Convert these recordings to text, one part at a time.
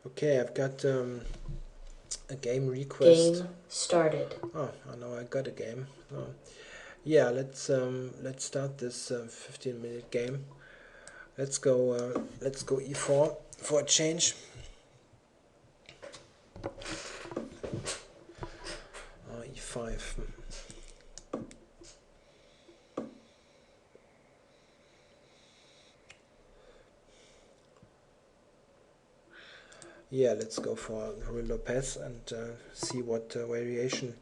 Okay, I've got a game request. Game started. Oh, I know I got a game. Yeah, let's start this 15-minute game. Let's go e4 for a change. E5. Yeah, let's go for Lopez and see what variation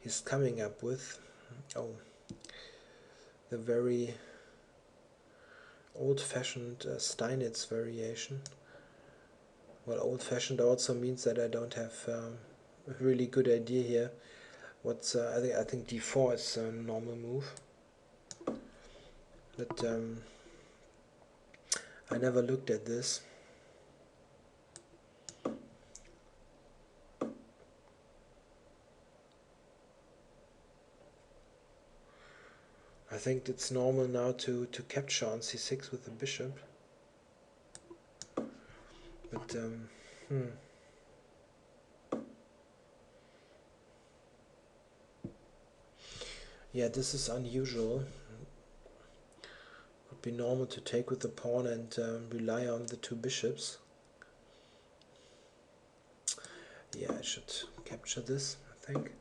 he's coming up with. Oh, the very old-fashioned Steinitz variation. Well, old-fashioned also means that I don't have a really good idea here. What's I think d4 is a normal move, but I never looked at this. I think it's normal now to capture on c6 with the bishop, but yeah, this is unusual. Would be normal to take with the pawn and rely on the two bishops. Yeah, I should capture this, I think.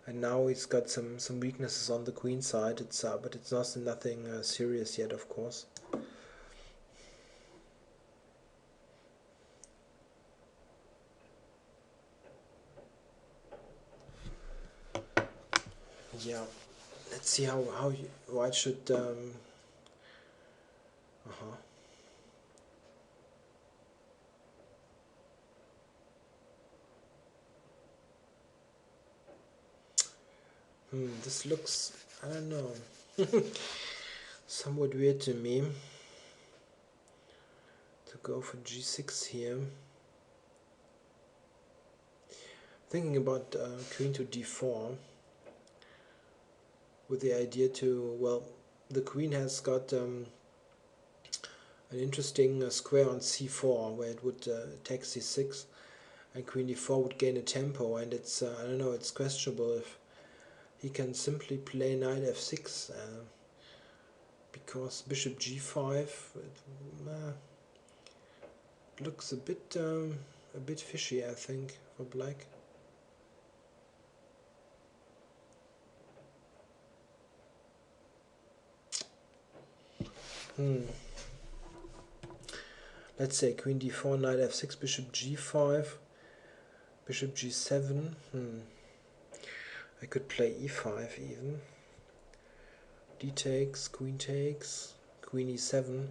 And now he's got some weaknesses on the queen side. It's but it's nothing serious yet, of course. Yeah, let's see how white should. This looks, I don't know, somewhat weird to me. To go for g6 here. Thinking about queen to d4 with the idea to, well, the queen has got an interesting square on c4 where it would attack c6 and queen d4 would gain a tempo, and it's I don't know, it's questionable if he can simply play knight f6 because bishop g5 it looks a bit fishy, I think, for black. Let's say queen d4, knight f6, bishop g5, bishop g7. I could play e5 even. D takes, queen e7.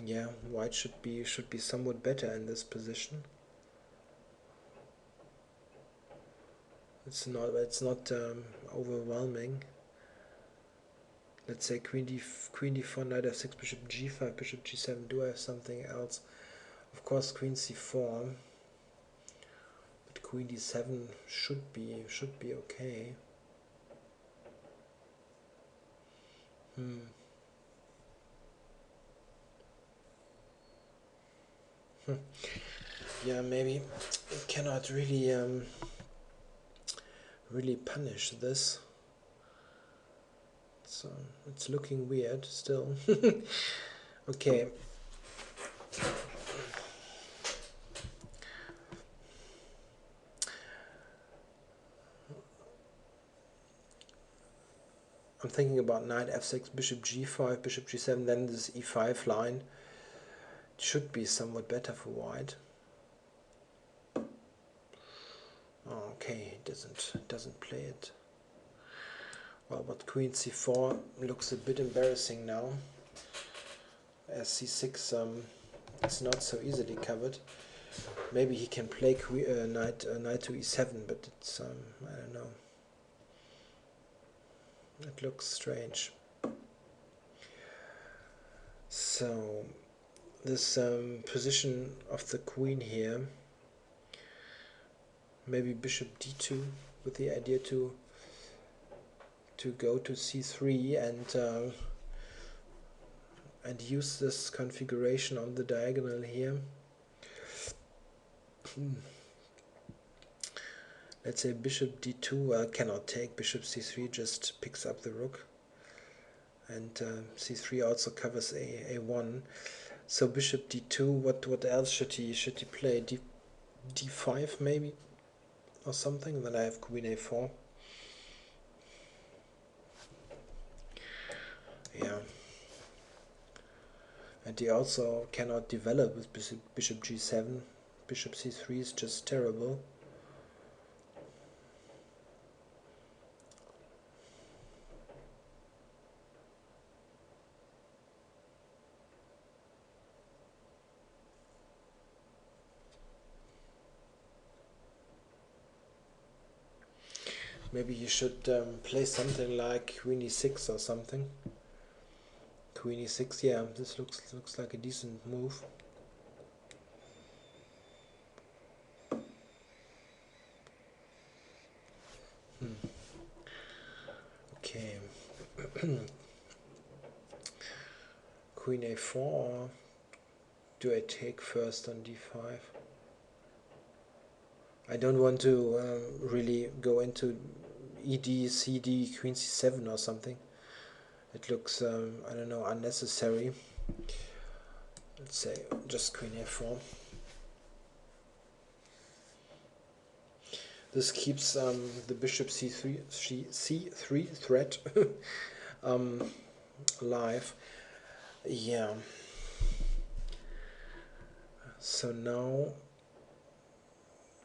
Yeah, white should be somewhat better in this position. It's not overwhelming. Let's say queen d4, knight f6, bishop g5, bishop g7. Do I have something else? Of course, queen c4. But queen d7 should be okay. Yeah, maybe we cannot really punish this. So it's looking weird still. Okay. I'm thinking about knight f6, bishop g5, bishop g7, then this e5 line. It should be somewhat better for white. Oh, okay, it doesn't play it. Well, but queen c4 looks a bit embarrassing now, as c6 is not so easily covered. Maybe he can play knight to e7, but it's I don't know. It looks strange. So this position of the queen here, maybe bishop d2 with the idea to go to c3 and and use this configuration on the diagonal here. Let's say bishop d2 cannot take, bishop c3 just picks up the rook, and c3 also covers a1. So bishop d2, what else should he play? d5 maybe, or something. Then I have queen a4. Yeah. And he also cannot develop with bishop g7. Bishop c3 is just terrible. Maybe you should play something like queen e6 or something. Queen e6, yeah, this looks like a decent move. Okay. Queen a4, or do I take first on d5? I don't want to really go into ed, cd, queen c7 or something. It looks, I don't know, unnecessary. Let's say just queen a4. This keeps the bishop c3 threat alive. Yeah. So now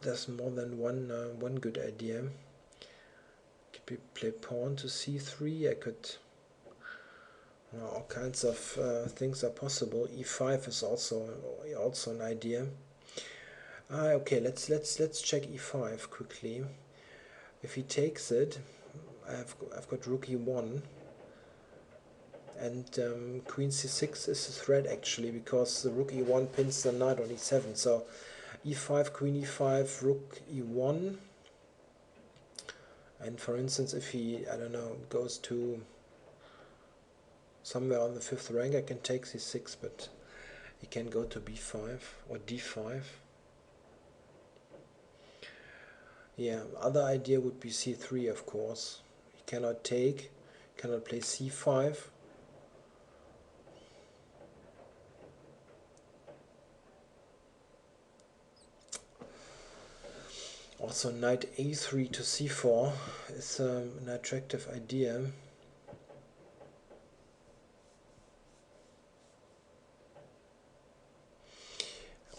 there's more than one good idea. Could play pawn to c3. I could. All kinds of things are possible. e5 is also an idea. Okay, let's check e5 quickly. If he takes it, I've got rook e1, and queen c6 is a threat actually, because the rook e1 pins the knight on e7. So e5, queen e5, rook e1, and for instance, if he, I don't know, goes to somewhere on the 5th rank, I can take c6, but he can go to b5 or d5. Yeah, other idea would be c3, of course. He cannot take, cannot play c5. Also knight a3 to c4 is an attractive idea.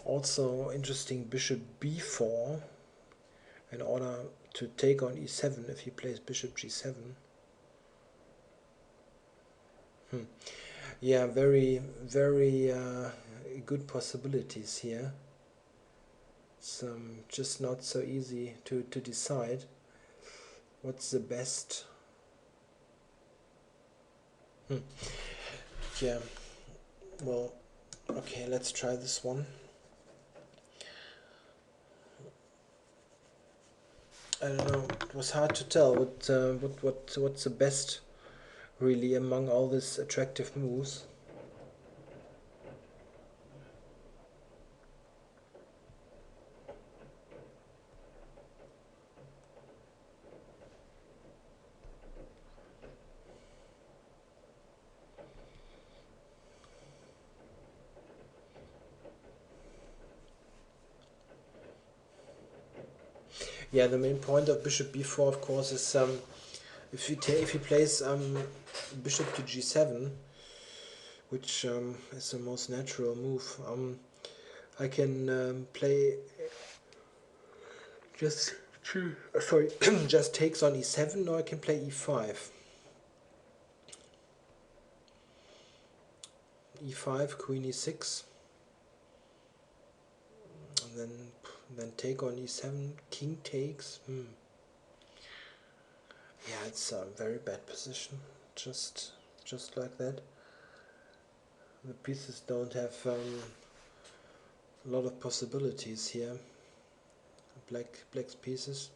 Also interesting, bishop b4 in order to take on e7 if he plays bishop g7. Yeah, very good possibilities here. It's just not so easy to decide what's the best. Yeah, well, okay, let's try this one. I don't know, it was hard to tell what's the best really among all these attractive moves. Yeah, the main point of bishop b4, of course, is if he plays bishop to g7, which is the most natural move, I can play just just takes on e7, or I can play e5. e5, queen e6, and then take on e7, king takes. Yeah, it's a very bad position, just like that. The pieces don't have a lot of possibilities here. Black's pieces.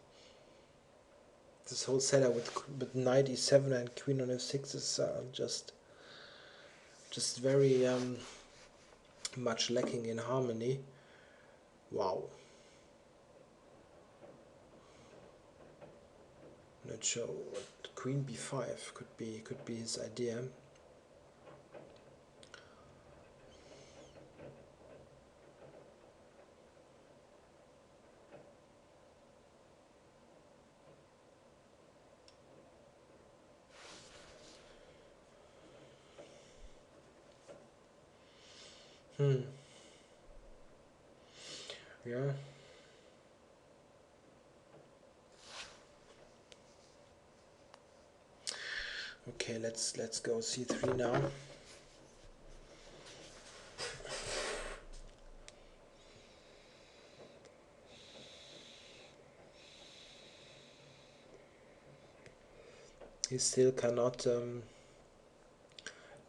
This whole setup with knight e7 and queen on f6 is just, just very much lacking in harmony. Wow. Not sure what queen b5 could be his idea. Yeah. Okay, let's go c3 now. He still cannot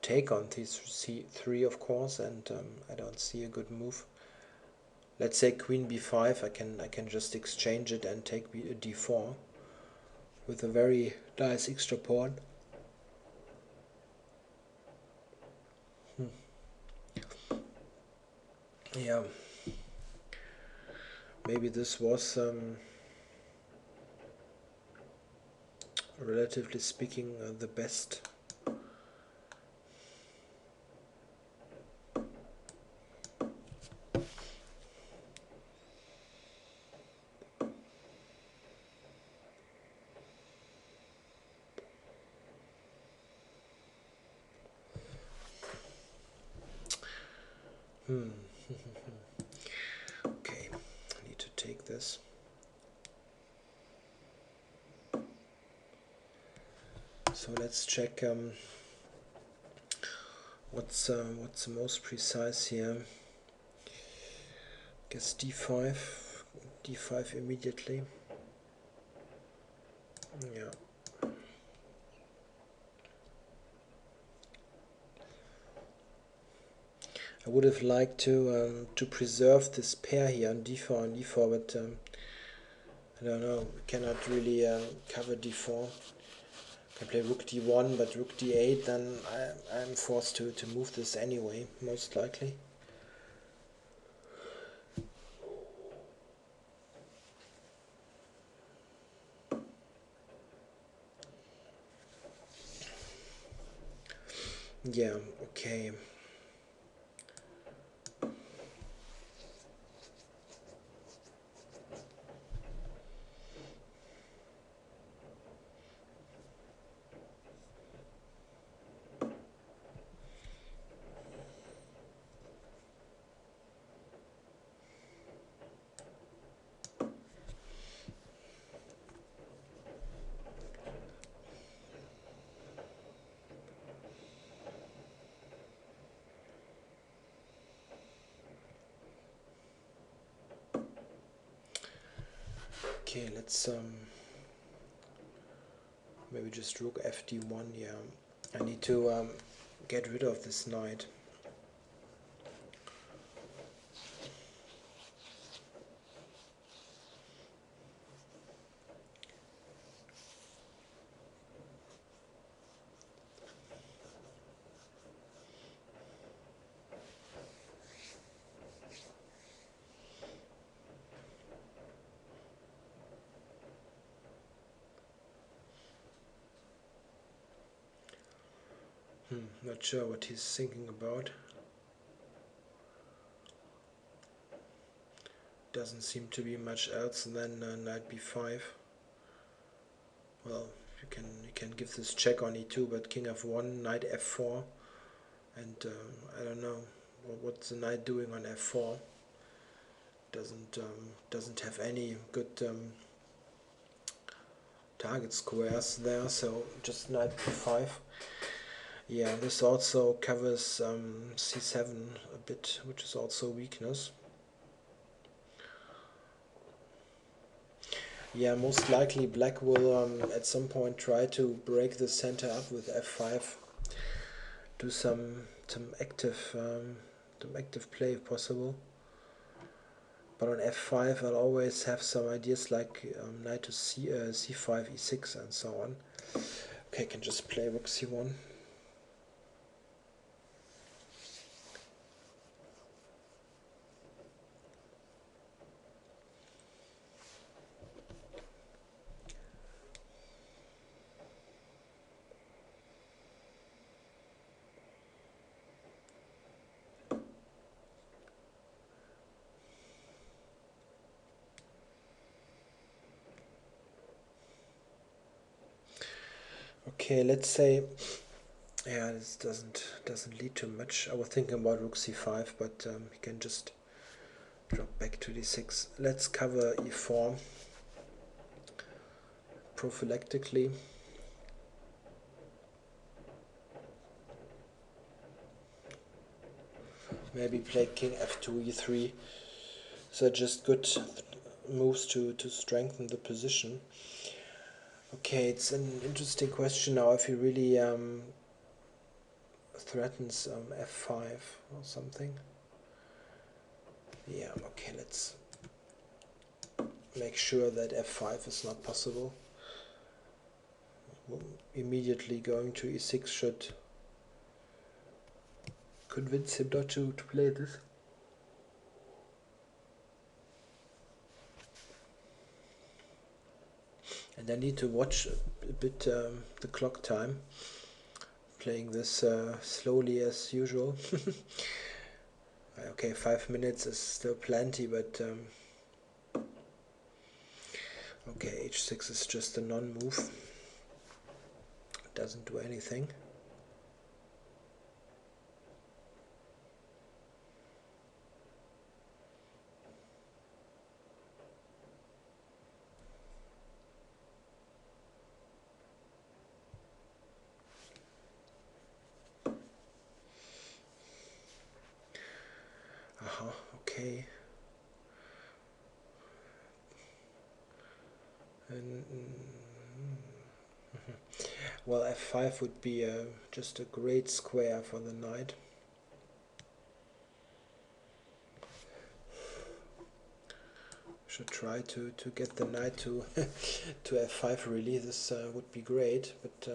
take on c3, of course, and I don't see a good move. Let's say queen b5. I can just exchange it and take d4 with a very nice extra pawn. Yeah, maybe this was relatively speaking the best. Okay, I need to take this. So let's check what's the most precise here. Guess d5 immediately. Yeah. I would have liked to preserve this pair here on d4 and e4, but I don't know. We cannot really cover d4. I can play rook d1, but rook d8, then I'm forced to move this anyway, most likely. Yeah, okay. Okay, let's maybe just rook fd1. Yeah, I need to get rid of this knight. Not sure what he's thinking about. Doesn't seem to be much else than knight b5. Well, you can give this check on e2, but king f1, knight f4, and I don't know what's the knight doing on f4. Doesn't have any good target squares there, so just knight b5. Yeah, this also covers c7 a bit, which is also weakness. Yeah, most likely black will at some point try to break the center up with f5, do some active play if possible. But on f5 I'll always have some ideas like knight to c5, e6 and so on. Okay, I can just play rook c1. Okay, let's say, yeah, this doesn't lead to much. I was thinking about rook c5, but he can just drop back to d6. Let's cover e4 prophylactically. Maybe play king f2, e3. So just good moves to strengthen the position. Okay, it's an interesting question now if he really threatens f5 or something. Yeah, okay, let's make sure that f5 is not possible. Immediately going to e6 should convince him not to play this. And I need to watch a bit the clock time, playing this slowly as usual. Okay, 5 minutes is still plenty, but okay, h6 is just a non-move. Doesn't do anything. Okay. And, well, f5 would be just a great square for the knight. Should try to get the knight to to f5 really. This would be great, but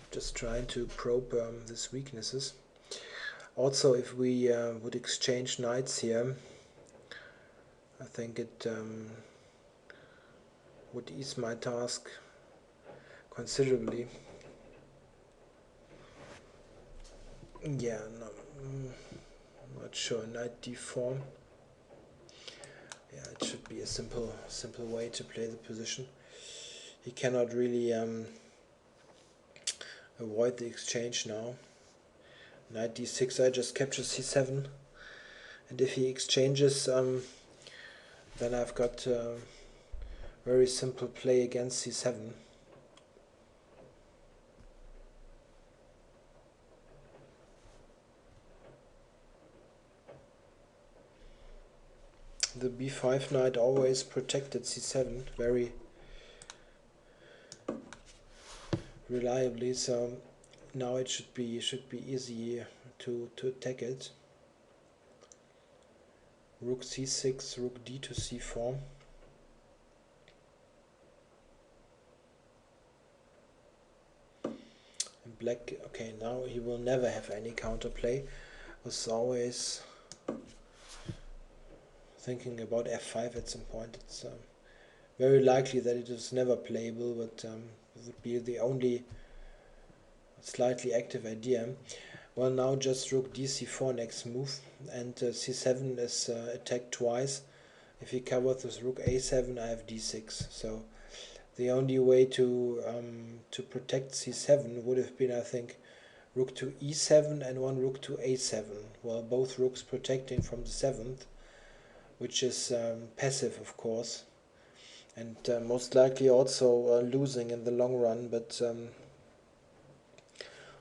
just trying to probe these weaknesses. Also, if we would exchange knights here, I think it would ease my task considerably. Yeah, no, not sure. Knight d4. Yeah, it should be a simple way to play the position. He cannot really avoid the exchange now. Knight d6, I just capture c7, and if he exchanges, then I've got very simple play against c7. The b5 knight always protected c7 very reliably, so now it should be easy to attack it. Rook c6, rook d to c4. And black, okay, now he will never have any counterplay. Was always thinking about f5 at some point. It's very likely that it is never playable, but it would be the only slightly active idea. Well, now just rook dc4 next move, and c7 is attacked twice. If he covers with rook a7, I have d6. So the only way to protect c7 would have been, I think, rook to e7 and one rook to a7. Well, both rooks protecting from the 7th, which is passive, of course, and most likely also losing in the long run. But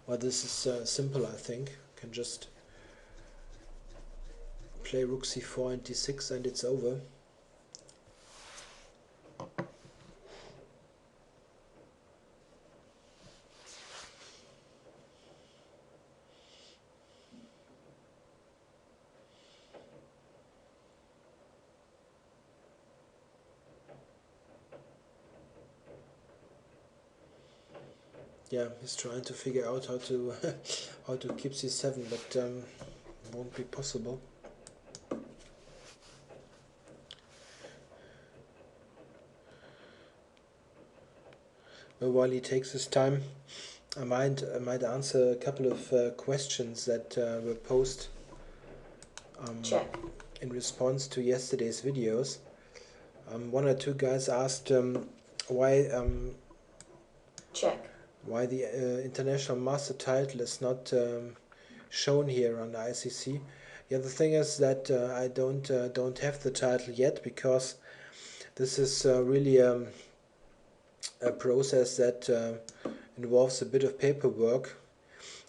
well, this is simple, I think. Can just play rook c4 and d6 and it's over. yeah, he's trying to figure out how to how to keep c7, but won't be possible. But while he takes his time, I might answer a couple of questions that were posed Check. in response to yesterday's videos. One or two guys asked why Check. why the international master title is not shown here on the ICC. Yeah, the thing is that I don't have the title yet, because this is really a process that involves a bit of paperwork,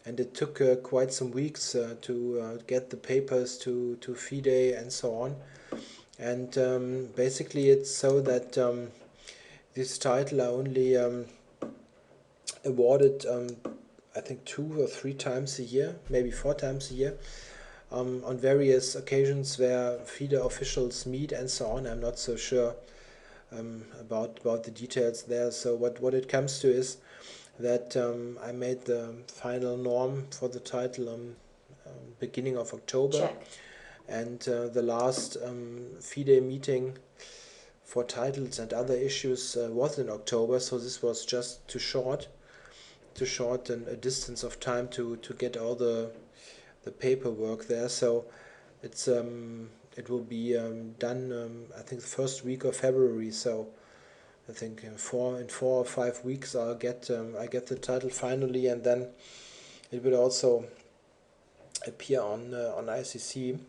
and it took quite some weeks to get the papers to FIDE and so on. And basically it's so that this title are only awarded I think 2 or 3 times a year, maybe 4 times a year, on various occasions where FIDE officials meet and so on. I'm not so sure about the details there. So what it comes to is that I made the final norm for the title beginning of October. Check. And the last FIDE meeting for titles and other issues was in October, so this was just too short a distance of time to get all the paperwork there. So it's it will be done I think the first week of February. So I think in 4 or 5 weeks I get the title finally, and then it will also appear on ICC.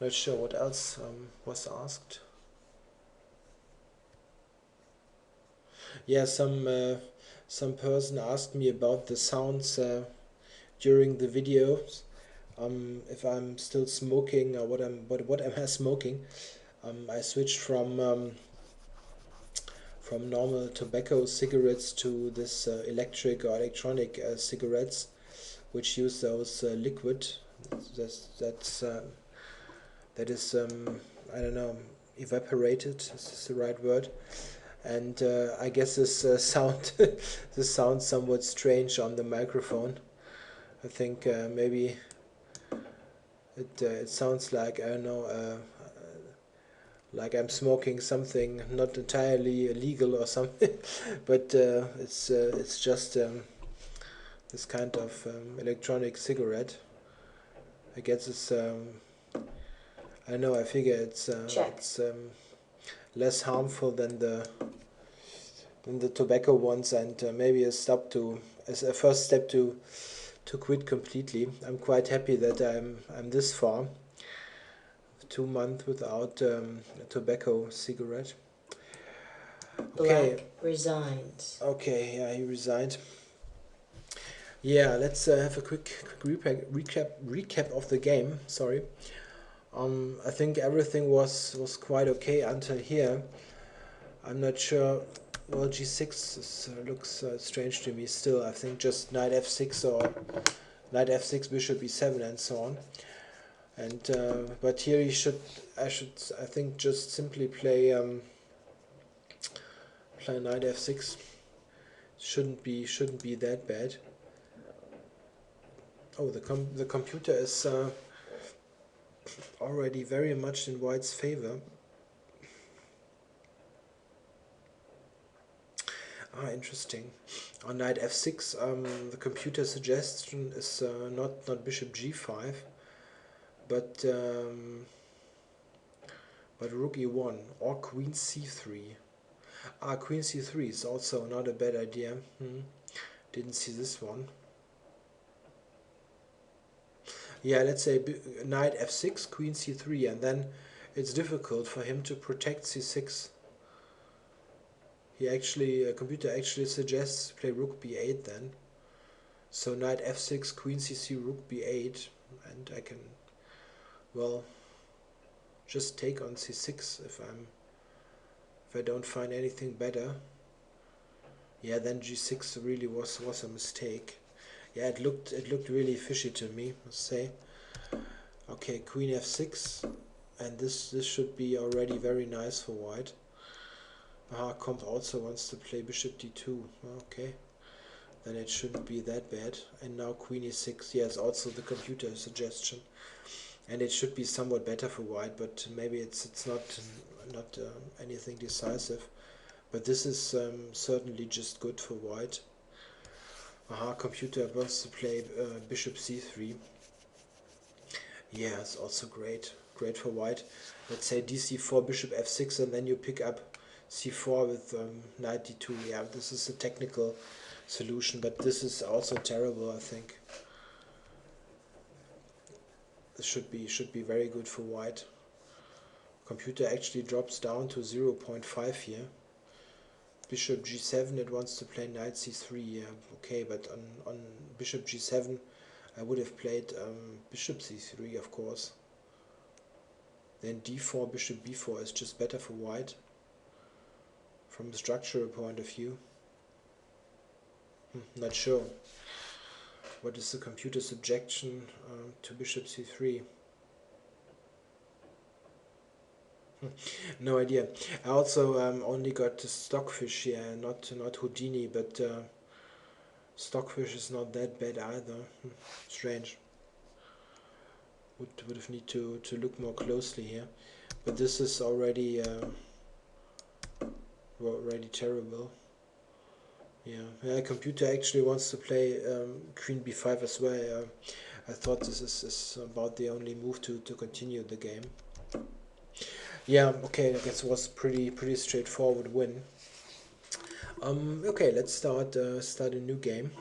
Not sure what else was asked. Yeah, some person asked me about the sounds during the videos. If I'm still smoking, or what am I smoking? I switched from normal tobacco cigarettes to this electric or electronic cigarettes, which use those liquid. That is I don't know, evaporated. Is this the right word? And I guess this this sounds somewhat strange on the microphone. I think maybe it sounds like, I don't know, like I'm smoking something not entirely illegal or something, but it's just this kind of electronic cigarette. I guess it's I don't know. I figure it's less harmful than the tobacco ones, and maybe as a first step to quit completely. I'm quite happy that I'm this far. 2 months without a tobacco cigarette. Okay. Black resigns. Okay, yeah, he resigned. Yeah, let's have a quick recap of the game. Sorry. I think everything was quite okay until here. I'm not sure. Well, g6 looks strange to me still. I think just knight f6 or knight f6, bishop e7, and so on. And but here I think just simply play knight f6. Shouldn't be that bad. Oh, the computer is already very much in white's favor. Interesting. On knight f6, the computer suggestion is not bishop g5, but rook e1 or queen c3. Queen c3 is also not a bad idea. Didn't see this one. Yeah, let's say knight f6, queen c3, and then it's difficult for him to protect c6. Computer actually suggests play rook b8 then. So knight f6, queen c3, rook b8, and I can, well, just take on c6 if I don't find anything better. Yeah, then g6 really was a mistake. Yeah, it looked really fishy to me, must say. Okay, queen f6, and this should be already very nice for white. Comp also wants to play bishop d2. Okay, then it shouldn't be that bad. And now queen e6. Yes, also the computer suggestion. And it should be somewhat better for white, but maybe it's not anything decisive. But this is certainly just good for white. Computer wants to play bishop c3. Yeah, it's also great. Great for white. Let's say dc4, bishop f6, and then you pick up c4 with knight d2. Yeah, this is a technical solution, but this is also terrible, I think. This should be very good for white. Computer actually drops down to 0.5 here. Bishop g7, it wants to play knight c3. Yeah, okay, but on bishop g7, I would have played bishop c3, of course. Then d4, bishop b4 is just better for white from a structural point of view. Not sure. What is the computer's objection to bishop c3? No idea. I also only got Stockfish here, not Houdini, but Stockfish is not that bad either. Strange. Would have need to look more closely here, but this is already terrible. Yeah. Computer actually wants to play queen b5 as well. I thought this is about the only move to continue the game. Yeah, okay, I guess it was pretty straightforward win. Okay, let's start a new game.